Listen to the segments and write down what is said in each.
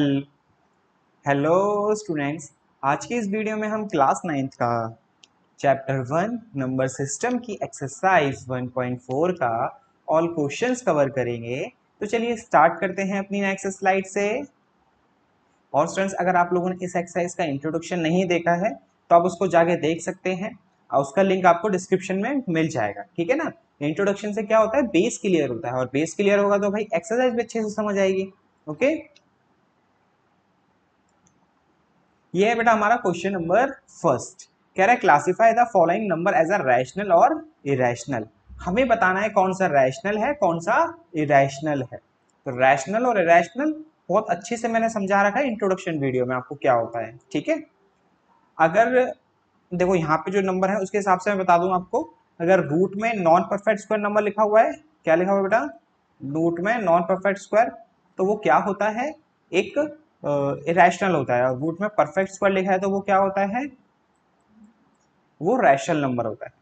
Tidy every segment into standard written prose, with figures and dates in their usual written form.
Hello students. आज की इस वीडियो में हम क्लास 9th का चैप्टर 1 नंबर सिस्टम की एक्सरसाइज 1.4 का ऑल क्वेश्चंस कवर करेंगे। तो चलिए स्टार्ट करते हैं अपनी नेक्स्ट स्लाइड से। और स्टूडेंट्स, अगर आप लोगों ने इस एक्सरसाइज का इंट्रोडक्शन नहीं देखा है तो आप उसको जाके देख सकते हैं और उसका लिंक आपको डिस्क्रिप्शन में मिल जाएगा, ठीक है ना। इंट्रोडक्शन से क्या होता है, बेस क्लियर होता है, और बेस क्लियर होगा तो भाई एक्सरसाइज भी अच्छे से समझ आएगी। ओके, ये है बेटा हमारा क्वेश्चन नंबर फर्स्ट। कह रहा है classify the following number as a rational और इरेशनल। हमें बताना है कौन सा रैशनल है कौन सा इरेशनल है। तो रैशनल और इरेशनल बहुत अच्छे से मैंने समझा रखा है इंट्रोडक्शन वीडियो में आपको क्या होता है, ठीक है। अगर देखो यहाँ पे जो नंबर है उसके हिसाब से मैं बता दूं आपको। अगर रूट में नॉन परफेक्ट स्क्वायर नंबर लिखा हुआ है, क्या लिखा हुआ है बेटा, रूट में नॉन परफेक्ट स्क्वायर, तो वो क्या होता है, एक इरेशनल होता है। और रूट में परफेक्ट स्क्वायर लिखा है तो वो क्या होता है, वो रैशनल नंबर होता है।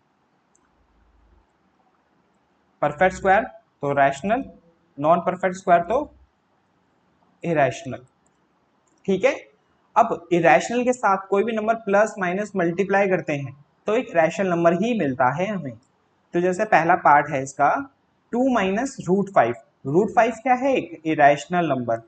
परफेक्ट स्क्वायर तो रैशनल, नॉन परफेक्ट स्क्वायर तो इरेशनल, ठीक है। अब इरेशनल के साथ कोई भी नंबर प्लस माइनस मल्टीप्लाई करते हैं तो एक रैशनल नंबर ही मिलता है हमें। तो जैसे पहला पार्ट है इसका, 2 - √5। √5 क्या है, एक इरेशनल नंबर।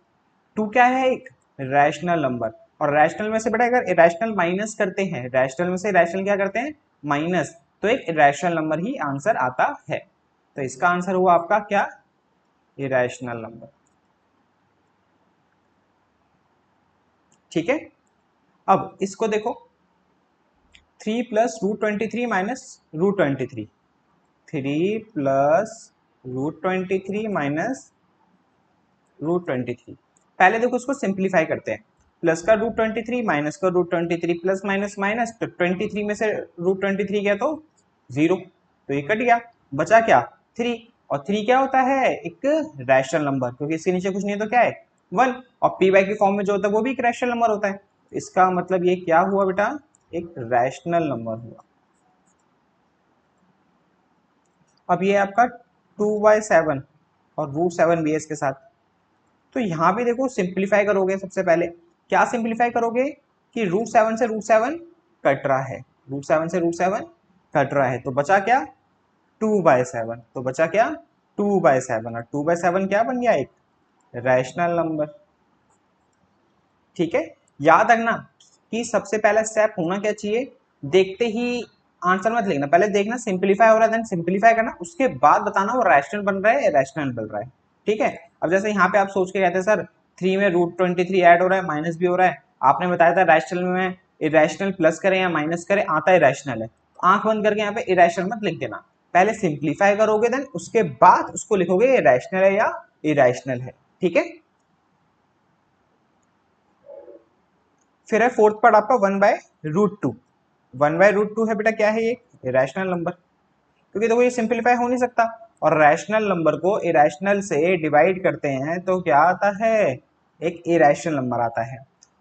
2 क्या है, एक रैशनल नंबर। और रैशनल में से बेटा अगर इरेशनल माइनस करते हैं, रैशनल में से रैशनल क्या करते हैं, माइनस, तो एक इरेशनल नंबर ही आंसर आता है। तो इसका आंसर हुआ आपका क्या, इरेशनल नंबर, ठीक है। अब इसको देखो, 3 + √23 - √23, 3 + √23 - √23। पहले देखो उसको सिंप्लीफाई करते हैं। प्लस का √23, माइनस का √23, प्लस माइनस माइनस, तो 23 में से √23 गया तो 0, तो ये कट गया, बचा क्या, 3। और 3 क्या होता है, एक रैशनल नंबर, क्योंकि इसके नीचे कुछ नहीं है तो क्या है, 1। और पी वाई की फॉर्म में जो होता है वो भी एक रैशनल नंबर होता है। इसका मतलब ये क्या हुआ बेटा, एक रैशनल नंबर हुआ। अब ये आपका 2/7 और √7 भी है इसके साथ। तो यहाँ भी देखो सिंप्लीफाई करोगे, सबसे पहले क्या सिंप्लीफाई करोगे कि √7 से √7 कट रहा है, √7 से √7 कट रहा है, तो बचा क्या, 2/7। तो बचा क्या, 2/7, और 2/7 क्या बन गया, एक रैशनल नंबर, ठीक है। याद रखना कि सबसे पहला स्टेप होना क्या चाहिए, देखते ही आंसर मत लिखना, पहले देखना सिंप्लीफाई हो रहा है, देन सिंप्लीफाई करना, उसके बाद बताना वो रैशनल बन रहा है या रैशनल बन रहा है, ठीक है। अब जैसे यहाँ पे आप सोच के कहते हैं सर 3 में √23 ऐड हो रहा है, माइनस भी हो रहा है, आपने बताया था रैशनल में इरेशनल प्लस करें या माइनस करें, आता है रैशनल है, तो आंख बंद करके यहाँ पे इरेशनल मत लिख देना, पहले सिंप्लीफाई करोगे देन उसके बाद उसको लिखोगे ये रैशनल है या इरेशनल है, ठीक है। फिर है फोर्थ पार्ट आपका 1/√2। 1/√2 है बेटा, क्या है ये, इरेशनल नंबर, क्योंकि देखो ये सिंप्लीफाई हो नहीं सकता, और रैशनल नंबर को इरेशनल से डिवाइड करते हैं तो क्या आता है, एक इरेशनल नंबर आता है।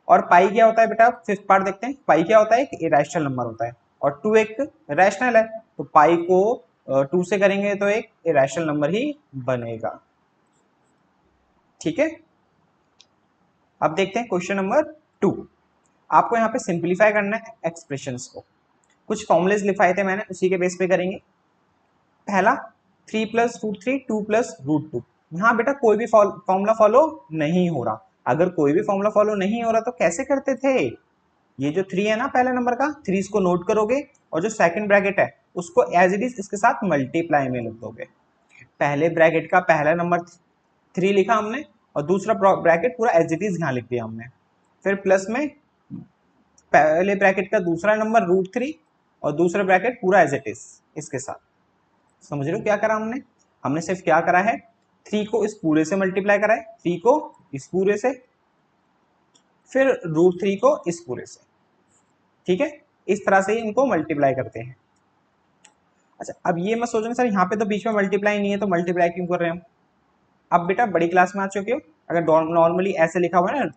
और पाई क्या होता है बेटा, फिफ्थ पार्ट देखते हैं, पाई क्या होता है, एक इरेशनल नंबर होता है, और 2 एक रैशनल है, तो पाई को 2 से करेंगे तो एक इरेशनल नंबर ही बनेगा, ठीक है। अब देखते हैं क्वेश्चन नंबर 2। आपको यहाँ पे सिंप्लीफाई करना है एक्सप्रेशंस को, कुछ फॉर्मुलेज लिखाए थे मैंने, उसी के बेस पे करेंगे। पहला 3 + √3, 2 + √2। यहाँ बेटा कोई भी फॉर्मूला फॉलो नहीं हो रहा, अगर कोई भी फॉर्मूला फॉलो नहीं हो रहा तो कैसे करते थे, ये जो 3 है ना पहले नंबर का, 3 इसको नोट करोगे, और जो सेकंड ब्रैकेट है उसको एज इट इज इसके साथ मल्टीप्लाई में लिख दोगे। पहले ब्रैकेट का पहला नंबर 3 लिखा हमने, और दूसरा ब्रैकेट पूरा एज इट इज यहाँ लिख दिया हमने। फिर प्लस में पहले ब्रैकेट का दूसरा नंबर √3, और दूसरा ब्रैकेट पूरा एज इट इज इसके साथ। समझ रहे हो क्या करा हमने, हमने सिर्फ क्या करा है, 3 को इस पूरे से मल्टीप्लाई करा है, 3 को इस पूरे से, फिर √3 को इस पूरे से, ठीक है। इस तरह से इनको मल्टीप्लाई करते हैं। अच्छा अब ये मत सोचना सर यहाँ पे तो बीच में मल्टीप्लाई नहीं है तो मल्टीप्लाई क्यों कर रहे हैं हम। अब बेटा बड़ी क्लास में आ चुके हो, अगर नॉर्मली ऐसे लिखा हुआ है ना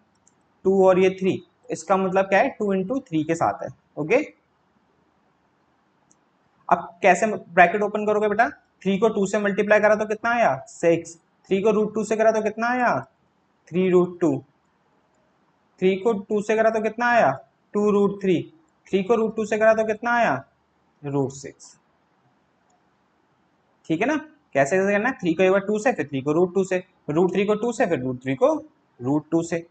2 और ये 3, इसका मतलब क्या है, 2 × 3 के साथ है, ओके। अब कैसे ब्रैकेट ओपन करोगे बेटा, 3 को 2 से मल्टीप्लाई करा तो कितना आया, 6, 3 को √2 से करा तो कितना आया, 3 √2, 3 को 2 से करा तो कितना आया 2√3, 3 को √2 से करा तो कितना आया √6। ठीक है ना। कैसे कैसे करना है, 3 को एक बार 2 से, फिर 3 को √2 से, √3 को 2 से, फिर √3 को √2 से,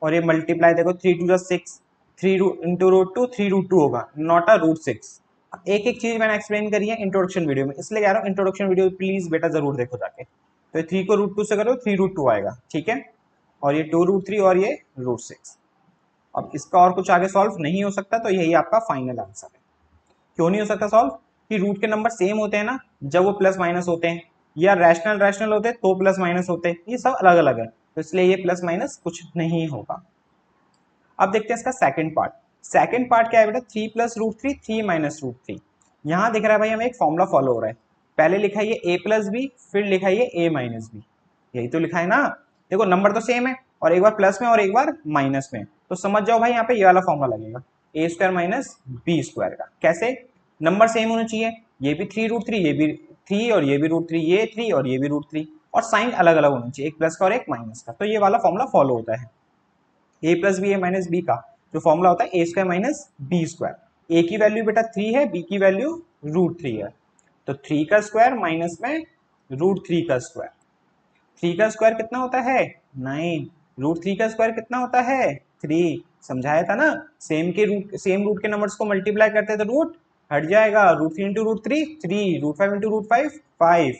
और ये मल्टीप्लाई देखो 3 2 6, 3 इंटू √2 3√2 होगा, नॉट अ √6। एक एक चीज मैंने एक्सप्लेन करी है इंट्रोडक्शन वीडियो में, इसलिए कह रहा हूँ इंट्रोडक्शन वीडियो प्लीज बेटा जरूर देखो जाके। तो 3 को √2 से करो 3√2 आएगा, ठीक है, और ये 2√3 और ये √6। अब इसका और कुछ आगे सॉल्व नहीं हो सकता, तो यही आपका फाइनल आंसर है। क्यों नहीं हो सकता सॉल्व, कि रूट के नंबर सेम होते हैं ना जब वो प्लस माइनस होते हैं, या रैशनल रैशनल होते हैं तो प्लस माइनस होते हैं, ये सब अलग अलग है, तो इसलिए ये प्लस माइनस कुछ नहीं होगा। अब देखते हैं इसका सेकंड पार्ट। सेकंड पार्ट क्या है बेटा, 3 प्लस √3 3 माइनस √3। यहाँ दिख रहा है भाई हमें एक फॉर्मूला फॉलो हो रहा है, पहले लिखा है ये a प्लस बी, फिर लिखा है ये a माइनस बी, यही तो लिखा है ना। देखो नंबर तो सेम है, और एक बार प्लस में और एक बार माइनस में, तो समझ जाओ भाई यहाँ पे ये वाला फॉर्मूला लगेगा a² माइनस b² का। कैसे, नंबर सेम होना चाहिए, ये भी 3√3, ये भी 3 और ये भी √3, ये 3 और ये भी √3, और साइन अलग अलग होना चाहिए, एक प्लस का और एक माइनस का, तो ये वाला फॉर्मूला फॉलो होता है। a plus B a minus B का जो फॉर्मूला होता है a² माइनस b²। a की वैल्यू बेटा 3 है, b की वैल्यू √3 है, तो 3 का स्क्वायर माइनस में √3 का स्क्वायर, 3 का स्क्वायर कितना होता है 9, √3 का स्क्वायर कितना होता है 3। समझाया था ना, सेम के रूट, सेम रूट के नंबर्स को मल्टीप्लाई करते हैं तो रूट हट जाएगा, √3 इंटू √3 3, √5 इंटू √5 5,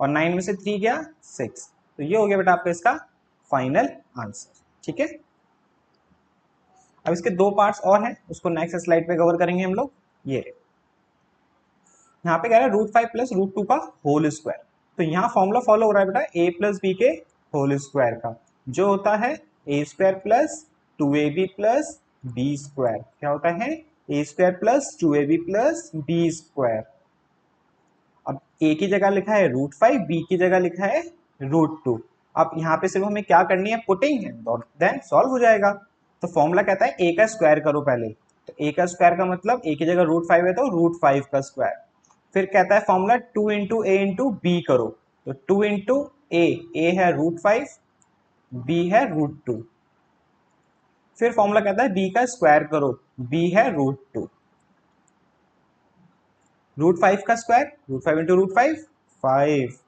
और 9 में से 3 गया 6, तो ये हो गया बेटा आपका इसका फाइनल आंसर। ठीक है, अब इसके दो पार्ट्स और हैं, उसको नेक्स्ट स्लाइड पे कवर करेंगे हम लोग। ये यहाँ पे कह रहा है √5 प्लस √2 का होल स्क्वायर, तो यहाँ फॉर्मूला फॉलो हो रहा है बेटा a प्लस बी के होल स्क्वायर का, जो होता है a² plus 2ab plus b²। क्या होता है a² plus 2ab plus b²। अब a की जगह लिखा है √5, b की जगह लिखा है √2। अब यहाँ पे सिर्फ हमें क्या करनी है, पुटिंग है, देन सॉल्व हो जाएगा। तो फॉर्मूला कहता है a का स्क्वायर करो पहले, तो a का स्क्वायर का मतलब a की जगह √5 है तो √5 का स्क्वायर। फिर कहता है फॉर्मूला 2 इंटू ए इंटू बी करो, तो 2 इंटू ए है √5, बी है √2। फिर फॉर्मूला कहता है b का स्क्वायर करो, b है √2, √5 का स्क्वायर, √5 इंटू √5 5।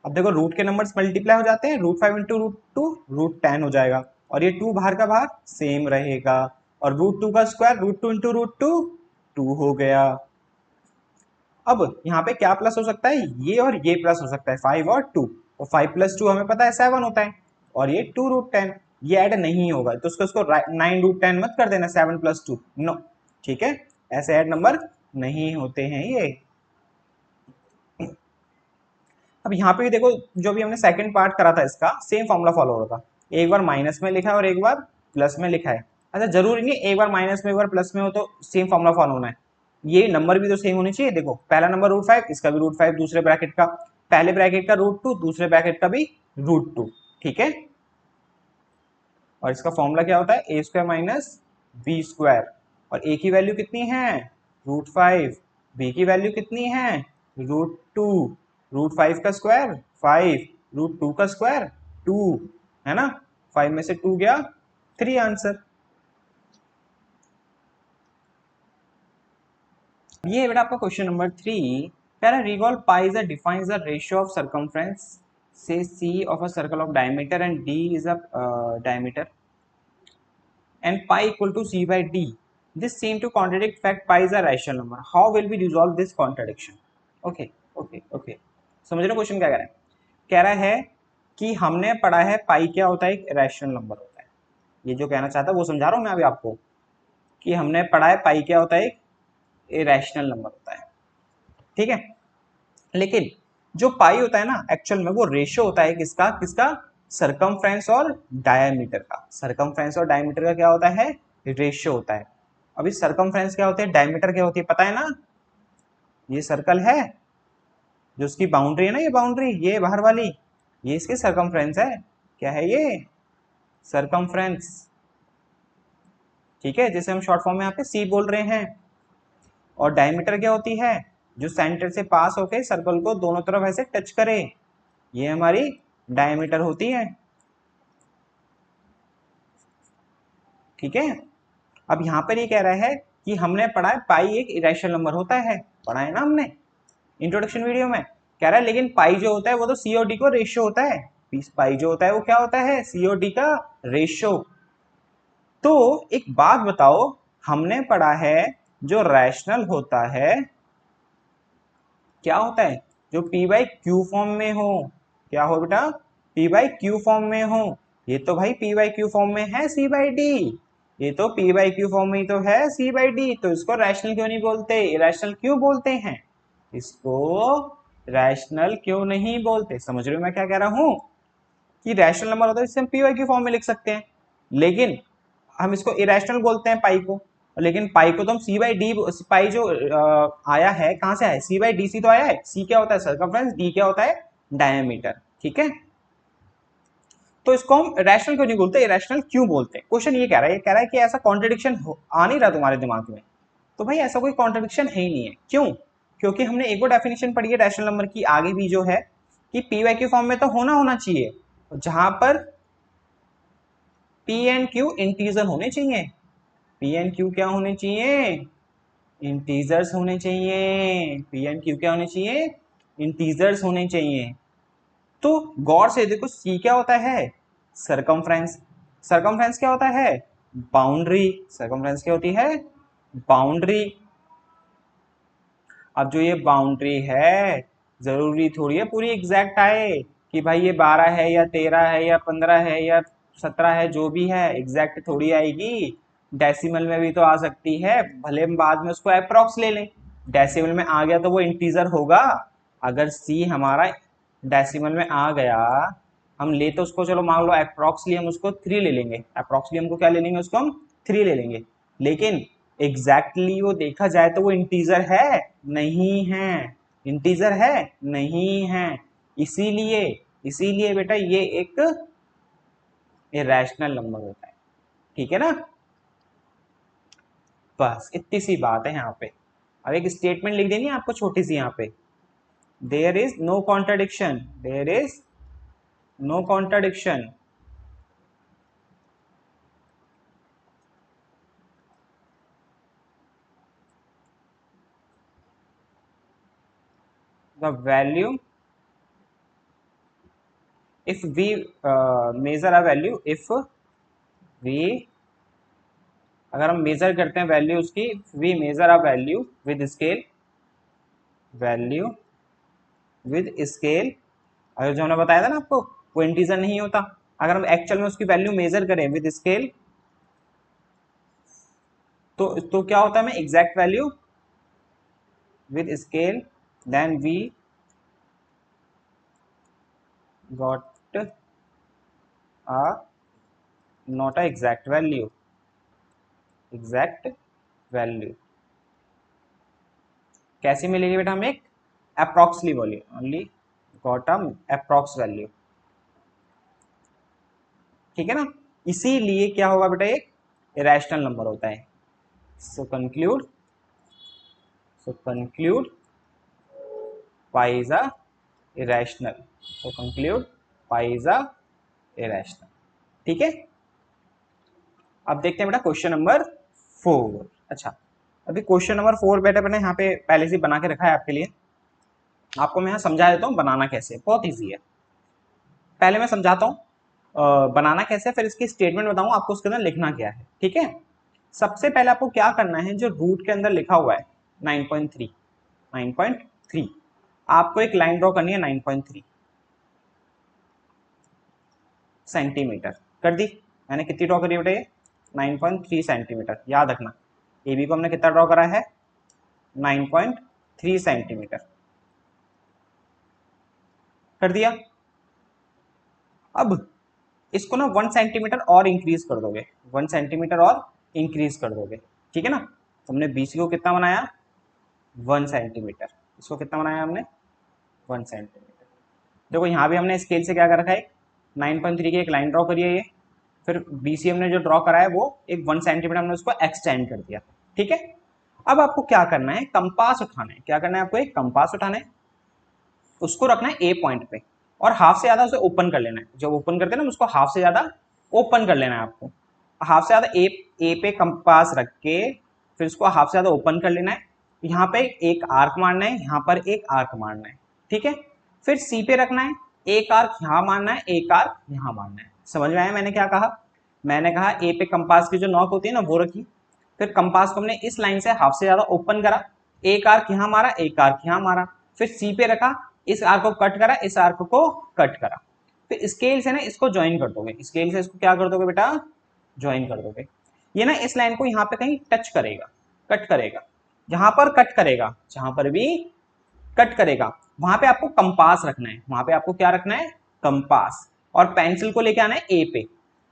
अब देखो रूट के नंबर्स मल्टीप्लाई हो जाते हैं, √5 इंटू √2 √10 हो जाएगा, और ये 2 बाहर का बाहर सेम रहेगा, और √2 का स्क्वायर √2 इंटू √2 2 हो गया। अब यहाँ पे क्या प्लस हो सकता है, ये और ये प्लस हो सकता है, 5 और 2, और 5 प्लस 2 हमें पता है 7 होता है, और ये 2√10, ये ऐड नहीं होगा, तो उसको 9√10 मत कर देना, 7 प्लस 2 नो, ठीक है, ऐसे ऐड नंबर नहीं होते हैं ये। अब यहाँ पे भी देखो, जो भी हमने सेकंड पार्ट करा था इसका सेम फॉर्मूला फॉलो हो रहा था, एक बार माइनस में लिखा है और एक बार प्लस में लिखा है। अच्छा जरूरी नहीं एक बार माइनस में एक बार प्लस में हो तो सेम फॉर्मूला फॉलो होना है, ये नंबर भी तो सेम होने चाहिए। देखो पहला नंबर √5, इसका भी √5, दूसरे ब्रैकेट का, पहले ब्रैकेट का √2, दूसरे ब्रैकेट का भी √2, ठीक है। और इसका फॉर्मूला क्या होता है a² माइनस b², और a की वैल्यू कितनी है √5, b की वैल्यू कितनी है √2, √5 का स्क्वायर 5, √2 का स्क्वायर 2, है ना, 5 में से 2 गया 3 आंसर। ये बेटा आपका क्वेश्चन नंबर 3 कह रहा है revolve pi is defines the ratio of circumference से c of a circle of diameter and d is a diameter and pi equal to c by d. This seem to contradict fact pi is a rational number. How will we resolve this contradiction? Okay. समझ रहे हो question क्या कह रहा है, कह रहा है कि हमने पढ़ा है पाई क्या होता है, एक रैशनल नंबर होता है। ये जो कहना चाहता है वो समझा रहा हूं मैं अभी आपको, कि हमने पढ़ा है पाई क्या होता है, एक रैशनल नंबर होता है, ठीक है। लेकिन जो पाई होता है ना एक्चुअल में वो रेशियो होता है किसका किसका, सरकमफ्रेंस और डायमीटर का। सरकमफ्रेंस और डायमीटर का क्या होता है, रेशियो होता है। अभी सरकमफ्रेंस क्या होती है, डायमीटर क्या होती है पता है ना, ये सर्कल है जो उसकी बाउंड्री है ना, ये बाउंड्री ये बाहर वाली, ये इसकी सरकमफ्रेंस है। क्या है ये, सरकमफ्रेंस, ठीक है, जिसे हम शॉर्ट फॉर्म में यहाँ पे सी बोल रहे हैं। और डायमीटर क्या होती है, जो सेंटर से पास होके सर्कल को दोनों तरफ ऐसे टच करे, ये हमारी डायमीटर होती है। ठीक है, अब यहाँ पर ये कह रहा है कि हमने पढ़ा है पाई एक इरेशनल नंबर होता है, पढ़ा है ना हमने इंट्रोडक्शन वीडियो में। कह रहा है लेकिन पाई जो होता है वो तो सी और डी को रेशियो होता है। पाई जो होता है वो क्या होता है, सी और डी का रेशियो। तो एक बात बताओ, हमने पढ़ा है जो रैशनल होता है क्या होता है, जो पी बाई क्यू फॉर्म में हो। क्या हो बेटा, पी बाई क्यू फॉर्म में हो। ये तो भाई पी बाई क्यू फॉर्म में है सी बाई डी, ये तो पी बाई क्यू फॉर्म में ही तो है सी बाई डी, तो इसको रैशनल क्यों नहीं बोलते, इरेशनल क्यों बोलते हैं, इसको रैशनल क्यों नहीं बोलते। समझ रहे हो मैं क्या कह रहा हूं, कि रैशनल नंबर होता है इससे हम पी वाई क्यू फॉर्म में लिख सकते हैं, लेकिन हम इसको इरेशनल बोलते हैं पाई को। लेकिन पाई को तो हम सी बाई डी, पाई जो आया है कहां से आया, सी बाई डी सी तो आया है। सी क्या होता है सर्कमफ्रेंस, डी क्या होता है डायमीटर। ठीक है, तो इसको हम रैशनल क्यों नहीं बोलते, इरेशनल क्यों बोलते हैं। क्वेश्चन ये कह रहा है, ये कह रहा है कि ऐसा कॉन्ट्रडिक्शन आ नहीं रहा तुम्हारे दिमाग में। तो भाई ऐसा कोई कॉन्ट्रडिक्शन है ही नहीं है। क्यों, क्योंकि हमने एक और डेफिनेशन पढ़ी है रैशनल नंबर की आगे भी, जो है कि पी वाई क्यू फॉर्म में तो होना चाहिए, जहां पर पी एंड क्यू इंटीजर होने चाहिए। पी एंड क्यू क्या होने चाहिए, इंटीजर्स होने चाहिए। पी एंड क्यू क्या होने चाहिए, इंटीजर्स होने चाहिए। तो गौर से देखो, सी क्या होता है सरकमफ्रेंस, सरकमफ्रेंस क्या होता है बाउंड्री, सरकमफ्रेंस क्या होती है बाउंड्री। अब जो ये बाउंड्री है, जरूरी थोड़ी है पूरी एग्जैक्ट आए कि भाई ये 12 है या 13 है या 15 है या 17 है, जो भी है एग्जैक्ट थोड़ी आएगी। डेसिमल में भी तो आ सकती है, भले हम बाद में उसको अप्रॉक्स ले लें। डेसिमल में आ गया तो वो इंटीजर होगा। अगर सी हमारा डेसिमल में आ गया, हम ले तो उसको चलो मान लो अप्रॉक्सली हम उसको 3 ले लेंगे, अप्रॉक्सली हमको क्या ले लेंगे, उसको हम 3 ले लेंगे। लेकिन एग्जैक्टली वो देखा जाए तो वो इंटीजर है नहीं है, इंटीजर है नहीं है। इसीलिए इसीलिए बेटा ये एक इरेशनल नंबर होता है। ठीक है ना, बस इतनी सी बात है यहाँ पे। अब एक स्टेटमेंट लिख देनी है आपको छोटी सी यहाँ पे, there is no contradiction, there is no contradiction the value if we measure a value, if we अगर हम मेजर करते हैं वैल्यू उसकी, we measure a value with scale, value with scale. अगर जो हमने बताया था ना आपको वो इंटीजर नहीं होता, अगर हम एक्चुअल में उसकी वैल्यू मेजर करें विद स्केल तो क्या होता है, हमें exact value with scale, then we got a not a exact value, exact value कैसे मिलेगी बेटा, हमें एक अप्रॉक्सली value, only got a approx value. ठीक है ना, इसीलिए क्या होगा बेटा, एक इरेशनल नंबर होता है। So conclude, so conclude pi is a irrational, so conclude pi is a irrational. ठीक है, अब देखते हैं बेटा क्वेश्चन नंबर 4। अच्छा, अभी क्वेश्चन नंबर 4 बेटा मैंने यहाँ पे पहले से बना के रखा है आपके लिए, आपको मैं यहाँ समझा देता हूँ बनाना कैसे, बहुत ईजी है। पहले मैं समझाता हूँ बनाना कैसे, फिर इसकी स्टेटमेंट बताऊँ आपको उसके अंदर लिखना क्या है। ठीक है, सबसे पहले आपको क्या करना है, जो रूट के अंदर लिखा हुआ है 9.3, 9.3 आपको एक लाइन ड्रॉ करनी है 9.3 सेंटीमीटर। कर दी मैंने, कितनी ड्रॉ करी बेटा, ये 9.3 सेंटीमीटर। याद रखना ए बी को हमने कितना ड्रॉ करा है 9.3 सेंटीमीटर। कर दिया, अब इसको ना 1 सेंटीमीटर और इंक्रीज कर दोगे, 1 सेंटीमीटर और इंक्रीज कर दोगे। ठीक है ना, तुमने बीसी को कितना बनाया 1 सेंटीमीटर, इसको कितना बनाया हमने 1 सेंटीमीटर। देखो यहाँ भी हमने स्केल से क्या कर रखा है, 9.3 की एक लाइन ड्रॉ करी है ये, फिर बीसी हमने जो ड्रॉ करा है वो एक 1 सेंटीमीटर हमने उसको एक्सटेंड कर दिया। ठीक है, अब आपको क्या करना है, कंपास उठाना है। क्या करना है आपको, एक कंपास उठाना है, उसको रखना है ए पॉइंट पे। और हाफ से ज्यादा उसे ओपन कर लेना है। जब ओपन करते हैं ना उसको हाफ से ज्यादा ओपन कर लेना है आपको। हाफ से ज्यादा ए पे कंपास रख के फिर उसको हाफ से ज्यादा ओपन कर लेना है। यहाँ पे एक आर्क मारना है, यहाँ पर एक आर्क मारना है, ठीक है। फिर सी पे रखना है, एक आर्क यहाँ मारना है, एक आर्क यहाँ मारना है। समझ में आया मैंने क्या कहा? मैंने कहा ए पे कंपास की जो नॉक होती है ना वो रखी, फिर कंपास को हमने इस लाइन से हाफ से ज्यादा ओपन करा, एक आर्क यहाँ मारा, एक आर्क यहाँ मारा, फिर सी पे रखा, इस आर्क को कट करा, इस आर्क को कट करा, फिर स्केल से ना इसको ज्वाइन कर दोगे, स्केल से इसको क्या कर दोगे बेटा? ज्वाइन कर दोगे। ये ना इस लाइन को यहाँ पे कहीं टच करेगा, कट करेगा, जहां पर कट करेगा, जहां पर भी कट करेगा वहां पे आपको कंपास रखना है, वहां पे आपको क्या रखना है? कंपास। और पेंसिल को लेके आना है ए पे,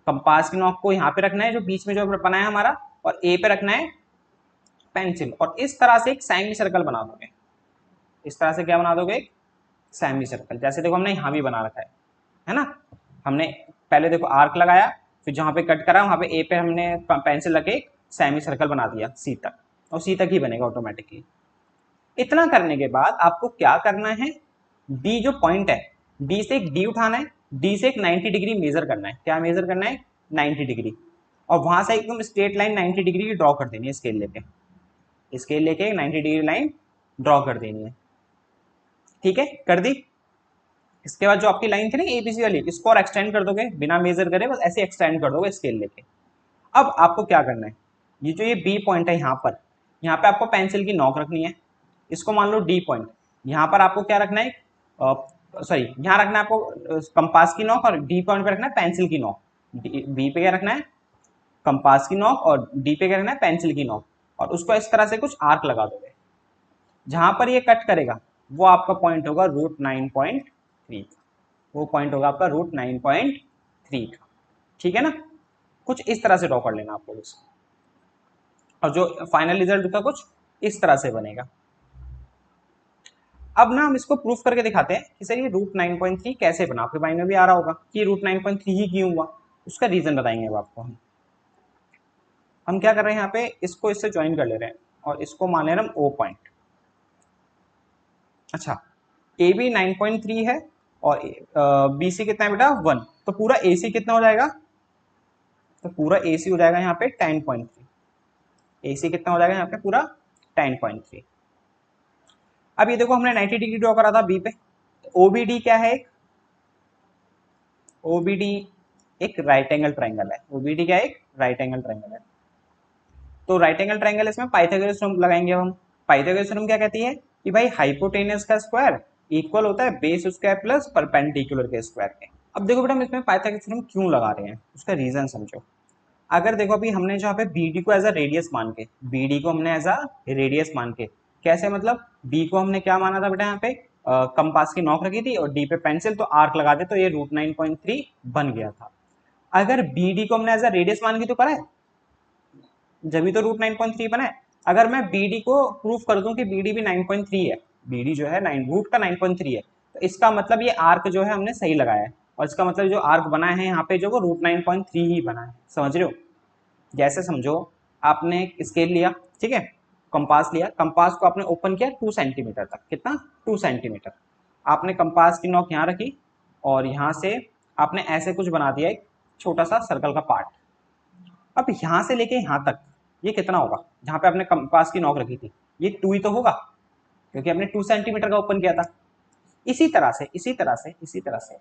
कंपास की नॉक को यहाँ पे रखना है जो बीच में जो बना है हमारा, और ए पे रखना है पेंसिल, और इस तरह से एक सेमी सर्कल बना दोगे। इस तरह से क्या बना दोगे? एक सेमी सर्कल। जैसे देखो हमने यहाँ भी बना रखा है ना। हमने पहले देखो आर्क लगाया, फिर जहां पे कट करा वहां पे ए पे हमने पेंसिल रखे एक सेमी सर्कल बना दिया सी तक, और सी तक ही बनेगा ऑटोमेटिकली। इतना करने के बाद आपको क्या करना है? डी जो पॉइंट है, डी से एक डी उठाना है, डी से एक 90 डिग्री मेजर करना है। क्या मेजर करना है? 90 डिग्री। और वहां से एकदम स्ट्रेट लाइन 90 डिग्री की ड्रॉ कर देनी है, स्केल लेके, स्केल लेके 90 डिग्री लाइन ड्रॉ कर देनी है। ठीक है, कर दी। इसके बाद जो आपकी लाइन थी ना एबीसी वाली, इसको और एक्सटेंड कर दोगे बिना मेजर करे, बस ऐसे एक्सटेंड कर दोगे स्केल लेके। अब आपको क्या करना है? ये जो ये बी पॉइंट है यहाँ पे आपको पेंसिल की नॉक रखनी है, इसको मान लो डी पॉइंट। यहाँ पर आपको क्या रखना है? सॉरी, यहाँ रखना है आपको कंपास की नॉक, और डी पॉइंट पे रखना है पेंसिल की नॉक। बी पे क्या रखना है? कंपास की नॉक, और डी पे क्या रखना है? पेंसिल की नॉक। और उसको इस तरह से कुछ आर्क लगा दोगे, जहां पर ये कट करेगा वो आपका पॉइंट होगा √9.3, वो पॉइंट होगा आपका √9.3 का। ठीक है ना? कुछ इस तरह से ड्रॉ कर लेना आपको इसको, और जो फाइनल रिजल्ट का कुछ इस तरह से बनेगा। अब ना हम इसको प्रूफ करके दिखाते हैं कि सर ये √9.3 कैसे बना। आपके माइंड में भी आ रहा होगा कि √9.3 ही क्यों हुआ, उसका रीजन बताएंगे अब आपको। हम क्या कर रहे हैं यहाँ पे, इसको इससे ज्वाइन कर ले रहे हैं और इसको मान ले रहे हैं हम ओ पॉइंट। अच्छा, ए बी 9.3 है और बी सी कितना है बेटा? 1। तो पूरा ए सी कितना हो जाएगा? तो पूरा ए सी हो जाएगा यहाँ पे 10.3। ए सी कितना हो जाएगा यहाँ पे? पूरा 10.3। अब ये देखो हमने 90 डिग्री ड्रॉ करा था बी पे, ओबीडी क्या है? ओबीडी एक राइट एंगल ट्राइंगल है। ओबीडी क्या है? एक राइट एंगल ट्राइंगल है। तो राइट एंगल ट्राइंगल इसमें पाइथागोरस थ्योरम लगाएंगे हम। पाइथागोरस थ्योरम क्या कहती है कि भाई हाइपोटेनस का स्क्वायर इक्वल होता है बेस स्क्वायर प्लस परपेंडिकुलर के स्क्वायर के। अब देखो बेटा हम इसमें पाइथागोरस थ्योरम क्यों लगा रहे हैं, उसका रीजन समझो। अगर देखो अभी हमने जहाँ पे बी को एज अ रेडियस मान के, बी को हमने एज अ रेडियस मान के, कैसे मतलब बी को हमने क्या माना था बेटा? यहाँ पे कंपास की नॉक रखी थी और डी पे पेंसिल, तो आर्क लगा दे तो ये √9.3 बन गया था। अगर बी को हमने एज अ रेडियस मान के तो करा है, जब भी तो √9.3 बना है। अगर मैं बी को प्रूफ कर दूं कि बी भी 9.3 है, बी जो है 9 रूट का 9.3 है, तो इसका मतलब ये आर्क जो है हमने सही लगाया है, और इसका मतलब जो आर्क बना है यहाँ पे जो वो √9.3 ही बना है। समझ रहे हो? जैसे समझो आपने स्केल लिया, ठीक है, कंपास लिया, कंपास को आपने ओपन किया 2 सेंटीमीटर तक। कितना? 2 सेंटीमीटर। आपने कंपास की नॉक यहाँ रखी और यहाँ से आपने ऐसे कुछ बना दिया एक छोटा सा सर्कल का पार्ट। अब यहाँ से लेके यहाँ तक ये कितना होगा? जहाँ पे आपने कंपास की नॉक रखी थी ये 2 ही तो होगा, क्योंकि आपने 2 सेंटीमीटर का ओपन किया था। इसी तरह से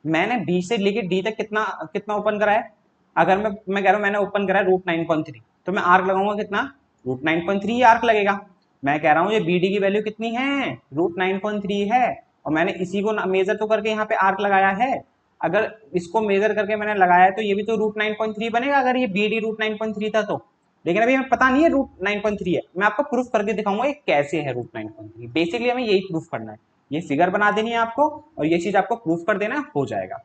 मैंने बी से लेके डी तक कितना कितना ओपन करा है? अगर मैं कह रहा हूँ मैंने ओपन करा है √9.3, तो मैं आर्क लगाऊंगा कितना? √9.3 आर्क लगेगा। मैं कह रहा हूँ ये बी डी की वैल्यू कितनी है? √9.3 है, और मैंने इसी को मेजर तो करके यहाँ पे आर्क लगाया है। अगर इसको मेजर करके मैंने लगाया है तो ये भी तो √9.3 बनेगा, अगर ये बी डी √9.3 था तो। लेकिन अभी हमें पता नहीं है √9.3 है, मैं आपको प्रूफ करके दिखाऊंगा ये कैसे है √9.3। बेसिकली हमें यही प्रूफ करना है, ये फिगर बना देनी है आपको और ये चीज आपको प्रूफ कर देना, हो जाएगा।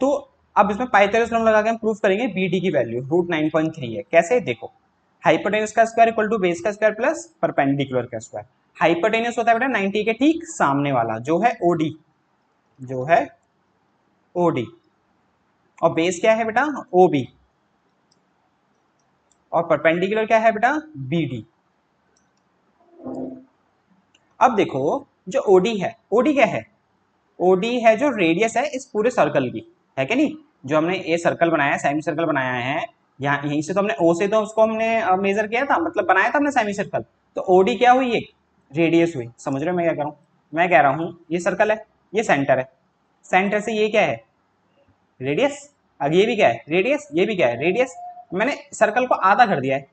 तो अब इसमें पाइथागोरस थ्योरम लगा के हम प्रूफ करेंगे बीडी की वैल्यू √9.3 है। कैसे? देखो, हाइपोटेनस का स्क्वायर इक्वल टू बेस का स्क्वायर प्लस परपेंडिकुलर का स्क्वायर। हाइपोटेनस होता है बेटा 90 के ठीक सामने वाला जो है ओडी, जो है ओडी, और बेस क्या है बेटा? ओबी, और परपेंडिकुलर क्या है बेटा? बीडी। अब देखो जो ओडी है, ओडी क्या है, ओडी है जो रेडियस है इस पूरे सर्कल की, है कि नहीं। जो हमने ये सर्कल बनाया है, सेमी सर्कल बनाया है, यहाँ यहीं से तो हमने ओ से तो उसको हमने मेजर किया था, मतलब बनाया था हमने सेमी सर्कल, तो ओडी क्या हुई, एक रेडियस हुई। समझ रहे हो मैं क्या कह रहा हूँ, मैं कह रहा हूँ ये सर्कल है, ये सेंटर है, सेंटर से ये क्या है रेडियस, अब ये भी क्या है रेडियस, ये भी क्या है रेडियस, मैंने सर्कल को आधा कर दिया है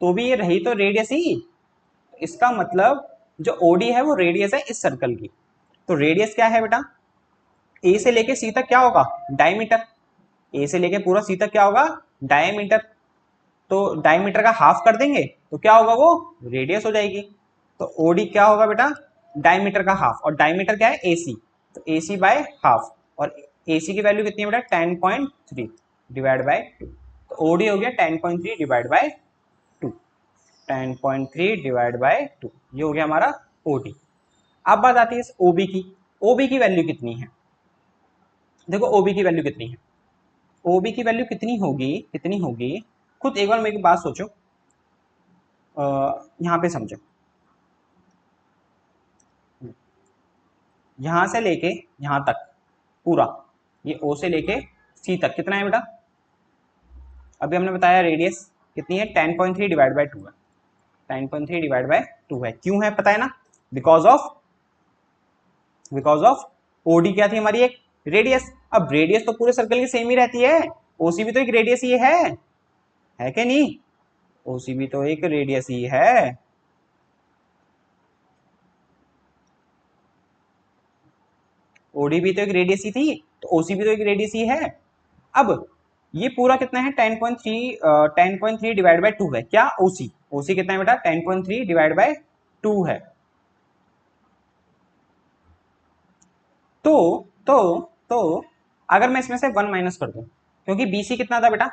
तो भी ये रही तो रेडियस ही। इसका मतलब जो ओडी है वो रेडियस है इस सर्कल की। तो रेडियस क्या है बेटा, ए से लेके सी तक क्या होगा डायमीटर, ए से लेके पूरा सी तक क्या होगा डायमीटर, तो डायमीटर का हाफ कर देंगे तो क्या होगा वो रेडियस हो जाएगी। तो ओडी क्या होगा बेटा डायमीटर का हाफ, और डायमीटर क्या है एसी, तो एसी बाय हाफ, और एसी की वैल्यू कितनी है बेटा 10.3 डिवाइड बाय 2, तो ओडी हो गया 10.3 डिवाइड बाय 2, 10.3 डिवाइड बाय 2, ये हो गया हमारा ओडी। अब बात आती है ओबी की, ओबी की वैल्यू कितनी है, देखो ओबी की वैल्यू कितनी है, ओबी की वैल्यू कितनी होगी, कितनी होगी, खुद एक बार मेरी बात सोचो, यहाँ पे समझो, यहां से लेके यहां तक पूरा, ये ओ से लेके सी तक कितना है बेटा, अभी हमने बताया रेडियस कितनी है 10.3 डिवाइड बाय 2 है, 10.3 डिवाइड बाय 2 है, क्यों है पता है ना, बिकॉज ऑफ ओडी क्या थी हमारी एक रेडियस, अब रेडियस तो पूरे सर्कल की सेम ही रहती है, ओसी भी तो एक रेडियस ही है कि नहीं, ओसी भी तो एक रेडियस ही है। ओडी भी तो एक रेडियस ही थी, तो ओसी भी तो एक रेडियस ही है। अब ये पूरा कितना है 10.3 डिवाइड बाय 2 है, क्या ओसी, ओसी कितना है बेटा 10.3 डिवाइड बाय 2 है। तो तो तो अगर मैं इसमें से 1 माइनस कर दूं, क्योंकि बीसी कितना था बेटा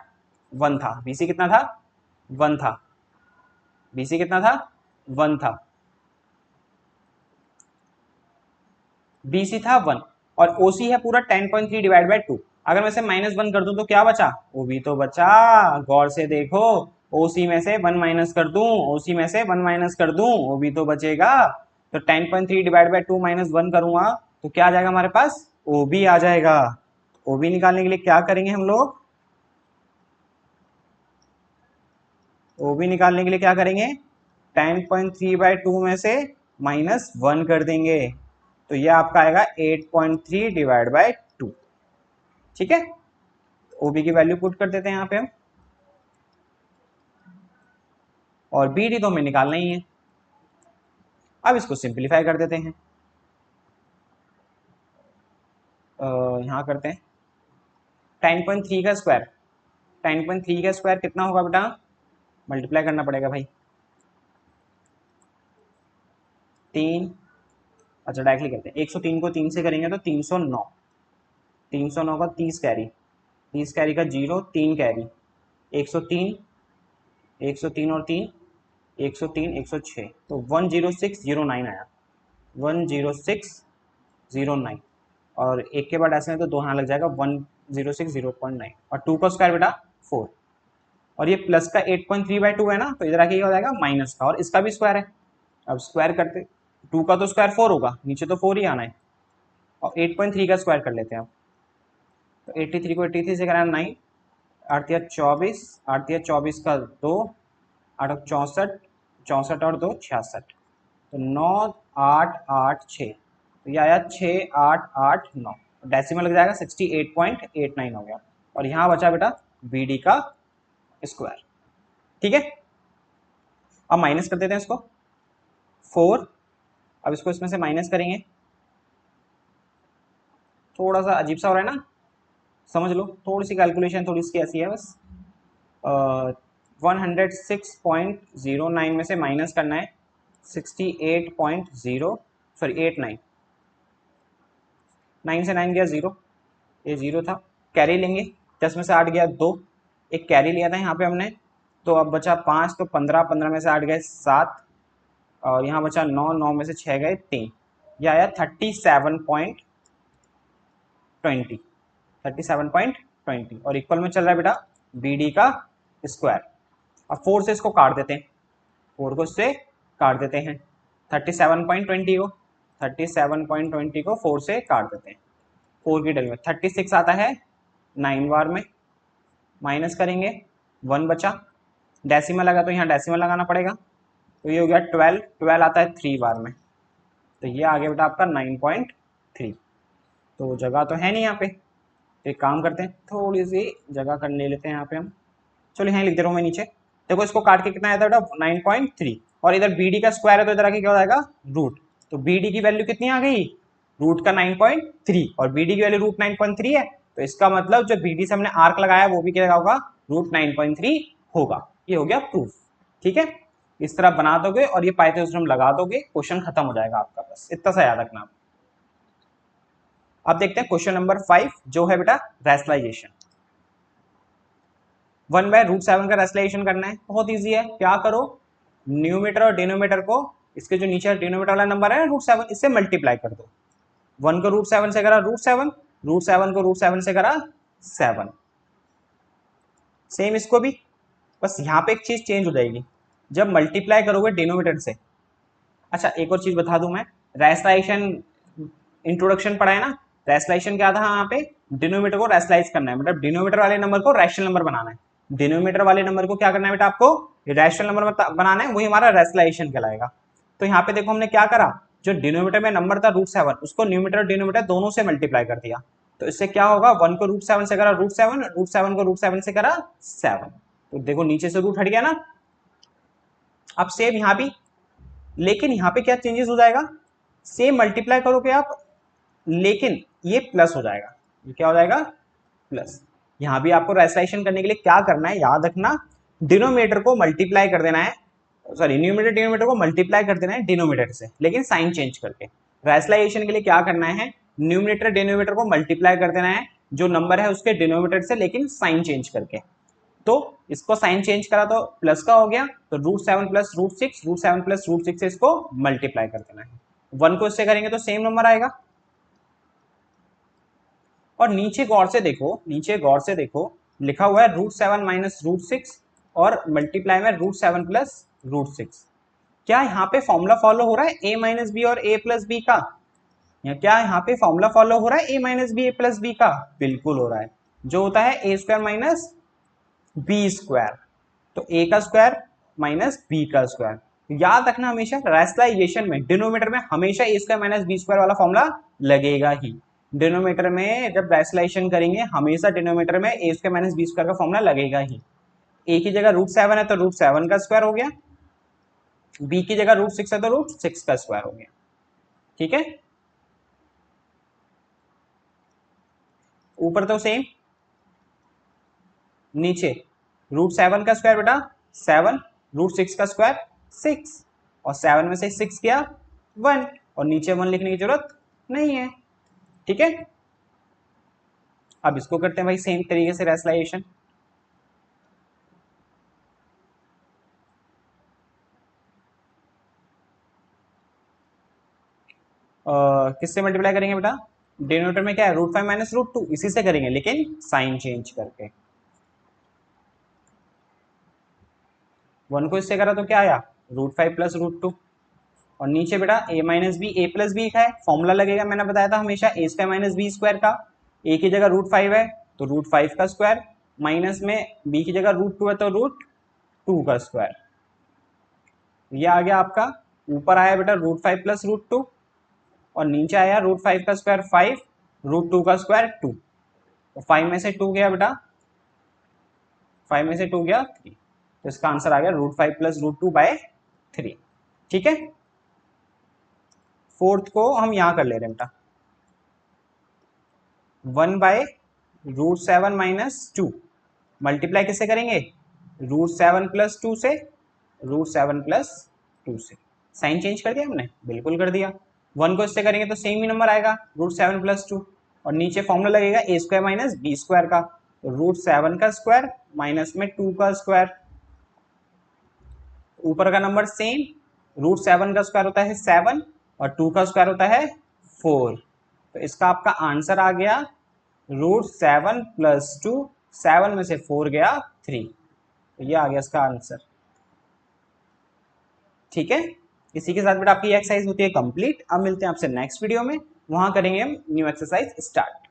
1 था, बीसी कितना था 1 था, बीसी कितना था 1 था, बीसी था 1, और ओसी है पूरा 10.3 डिवाइड बाय 2, अगर मैं इसे -1 कर दूं तो क्या बचा, वो भी तो बचा, गौर से देखो, ओसी में से 1 माइनस कर दूं, ओसी में से 1 माइनस कर दूं, वो भी तो बचेगा, तो 10.3 डिवाइड बाय 2 -1 करूंगा तो क्या आ जाएगा हमारे पास, ओबी आ जाएगा। ओबी निकालने के लिए क्या करेंगे हम लोग, ओबी निकालने के लिए क्या करेंगे 10.3 बाय 2 में से -1 कर देंगे, तो ये आपका आएगा 8.3 डिवाइड बाय 2, ठीक है। ओबी की वैल्यू पुट कर देते हैं यहाँ पे हम, और बी डी तो हमें निकालना ही है। अब इसको सिंप्लीफाई कर देते हैं, यहाँ करते हैं 10.3 का स्क्वायर, 10.3 का स्क्वायर कितना होगा बेटा, मल्टीप्लाई करना पड़ेगा भाई, 3, अच्छा डायरेक्टली करते हैं, 103 को 3 से करेंगे तो 309, 309 का 30 कैरी, 30 कैरी का 0, 3 कैरी, 103, 103 और 3, 103, 106, तो 10609 आया, 10609, और एक के बाद ऐसे में तो दो यहाँ लग जाएगा 106.0.9, और 2 का स्क्वायर बेटा 4, और ये प्लस का 8.3 बाय 2 है ना, तो इधर आके हो जाएगा माइनस का, और इसका भी स्क्वायर है, अब स्क्वायर करते 2 का तो स्क्वायर 4 होगा, नीचे तो 4 ही आना है, और 8.3 का स्क्वायर कर लेते हैं अब, तो 83 को 83 से कराना 9, 8 या 24, 8 या 24 का 2, 8 64, 64 और 2 66, तो 9 8 8 6, तो ये आया 6889, डेसिमल लग जाएगा 68.89 हो गया, और यहाँ बचा बेटा बी डी का स्क्वायर, ठीक है। अब माइनस कर देते हैं इसको 4, अब इसको इसमें से माइनस करेंगे, थोड़ा सा अजीब सा हो रहा है ना, समझ लो, थोड़ी सी कैलकुलेशन थोड़ी सी ऐसी है बस, 106.09 में से माइनस करना है 68.0 सॉरी 89, 9 से 9 गया 0, ये 0 था, कैरी लेंगे 10 में से 8 गया 2, एक कैरी लिया था यहाँ पे हमने, तो अब बचा 5, तो 15, 15 में से 8 गए 7, और यहाँ बचा 9, 9 में से 6 गए 3, यह आया 37.20, और इक्वल में चल रहा है बेटा बी डी का स्क्वायर। अब 4 से इसको काट देते हैं, 4 को इससे काट देते हैं 37.20 को, 37.20 को 4 से काट देते हैं, 4 की डबल में 36 आता है 9 बार में, माइनस करेंगे 1 बचा, डेसिमल लगा तो यहाँ डेसिमल लगाना पड़ेगा, तो ये हो गया 12, 12 आता है 3 बार में, तो ये आ गया बेटा आपका 9.3। तो जगह तो है नहीं यहाँ पे, तो एक काम करते हैं, थोड़ी सी जगह कर ले लेते हैं यहाँ पे हम। चलो यहाँ लिख दे रहा हूँ मैं नीचे, देखो इसको काट के कितना आया था बेटा 9.3, और इधर बी डी का स्क्वायर है तो इधर आके क्या हो जाएगा रूट, तो बी डी की वैल्यू कितनी आ गई रूट का 9.3, और बी डी की वैल्यू रूट 9.3 है, तो इसका मतलब जो बी डी से हमने आर्क लगाया वो भी क्या होगा रूट 9.3 होगा। ये हो गया प्रूफ। ठीक है, इस तरह बना दोगे और ये पाइथागोरस लगा दोगे, क्वेश्चन खत्म हो जाएगा आपका, बस इतना सा याद रखना। अब देखते हैं क्वेश्चन नंबर 5 जो है बेटा रैशनलाइजेशन। 1/√7 का रैशनलाइजेशन करना है, बहुत इजी है। क्या करो, न्यूमरेटर और डिनोमिनेटर को, इसके जो नीचे डिनोमिनेटर वाला नंबर है √7, इससे मल्टीप्लाई कर दो। 1 को √7 से करा √7, √7 को √7 से करा 7, सेम इसको भी, बस यहाँ पे एक चीज चेंज हो जाएगी जब मल्टीप्लाई करोगे डिनोमिनेटर से। अच्छा एक और चीज बता दूं मैं, रैशनलाइजेशन इंट्रोडक्शन पढ़ा है ना, रैशनलाइजेशन क्या था यहाँ पे, डिनोमिनेटर को रैशनलाइज करना है, मतलब डिनोमिनेटर वाले नंबर को रैशनल नंबर बनाना है, डिनोमिनेटर वाले नंबर को क्या करना है बेटा आपको रैशनल नंबर बनाना है, वही हमारा रैशनलाइजेशन कहलाएगा। तो यहाँ पे देखो हमने क्या करा, जो डिनोमिनेटर में नंबर था √7 उसको न्यूमरेटर डिनोमिनेटर दोनों से मल्टीप्लाई कर दिया, तो इससे क्या होगा 1 को √7 से करा √7, √7 को √7 से करा 7, तो देखो नीचे से रूट हट गया ना। अब सेम यहाँ भी, लेकिन यहाँ पे क्या चेंजेस हो जाएगा, सेम मल्टीप्लाई करोगे आप लेकिन ये प्लस हो जाएगा, ये क्या हो जाएगा प्लस। यहां भी आपको रैशनलाइजेशन करने के लिए क्या करना है याद रखना, डिनोमिनेटर को मल्टीप्लाई कर देना है, सॉरी न्यूमरेटर डिनोमिनेटर को मल्टीप्लाई कर देना है डिनोमिनेटर से, लेकिन साइन चेंज करके। रैशनलाइजेशन के लिए क्या करना है, न्यूमरेटर डिनोमिनेटर को मल्टीप्लाई कर देना है जो नंबर है उसके डिनोमिनेटर से, लेकिन साइन चेंज करके। तो इसको साइन चेंज करा तो प्लस का हो गया, तो √7 प्लस √6, √7 प्लस √6 से इसको मल्टीप्लाई कर देना है। 1 को इससे करेंगे तो सेम नंबर आएगा। और नीचे गौर से देखो, नीचे गौर से देखो, लिखा हुआ है √7 माइनस √6 और मल्टीप्लाई में √7 प्लस √6। क्या यहाँ पे फॉर्मूला फॉलो हो रहा है a माइनस बी और a प्लस बी का, या क्या यहाँ पे फॉर्मूला फॉलो हो रहा है a minus B a plus B का, बिल्कुल हो रहा है, जो होता है a square minus B square, तो a का स्क्वायर माइनस b का स्क्वायर। याद रखना हमेशा रैशनलाइजेशन में डिनोमिनेटर में हमेशा a square minus B square वाला फॉर्मूला लगेगा ही, डिनोमिनेटर में जब रैशनलाइजेशन करेंगे हमेशा डिनोमिनेटर में a square minus B square का फॉर्मूला लगेगा ही। a की जगह √7 है तो √7 का स्क्वायर हो गया, b की जगह √6 है तो √6 का स्क्वायर हो गया। ठीक है, ऊपर तो सेम, नीचे √7 का स्क्वायर बेटा 7, √6 का स्क्वायर 6, और 7 में से 6 किया 1, और नीचे 1 लिखने की जरूरत नहीं है। ठीक है, अब इसको करते हैं भाई सेम तरीके से रैशनलाइजेशन। किससे मल्टीप्लाई करेंगे बेटा, डिनोमिनेटर में क्या है √5 माइनस √2, इसी से करेंगे लेकिन साइन चेंज करके। 1 को इससे करा तो क्या आया √5 प्लस √2, और नीचे बेटा a minus B a plus B का है, फॉर्मूला लगेगा मैंने बताया था हमेशा a square minus B square का, a की जगह √5 है तो √5 का स्क्वायर, माइनस में b की जगह √2 है तो √2 का स्क्वायर। ये आ गया आपका, ऊपर आया बेटा √5 प्लस √2, और नीचे आया √5 का स्क्वायर 5, √2 का स्क्वायर 2, तो 5 में से 2 गया बेटा, 5 में से 2 गया 3, तो इसका आंसर आ गया √5 प्लस √2/3। ठीक है, फोर्थ को हम यहां कर ले रहे हैं बेटा, 1/√7 माइनस 2, मल्टीप्लाई किससे करेंगे √7 प्लस 2 से, √7 प्लस 2 से, साइन चेंज कर दिया हमने, बिल्कुल कर दिया। 1 को इससे करेंगे तो सेम ही नंबर आएगा √7 प्लस 2, और नीचे फॉर्मूला लगेगा a square minus B square का, √7 का स्क्वायर माइनस में 2 का स्क्वायर, ऊपर का नंबर सेम, √7 का स्क्वायर होता है 7 और 2 का स्क्वायर होता है 4, तो इसका आपका आंसर आ गया √7 प्लस 2, 7 में से 4 गया 3, तो ये आ गया इसका आंसर। ठीक है, इसी के साथ बेटा आपकी एक्सरसाइज होती है कंप्लीट। अब मिलते हैं आपसे नेक्स्ट वीडियो में, वहां करेंगे हम न्यू एक्सरसाइज स्टार्ट।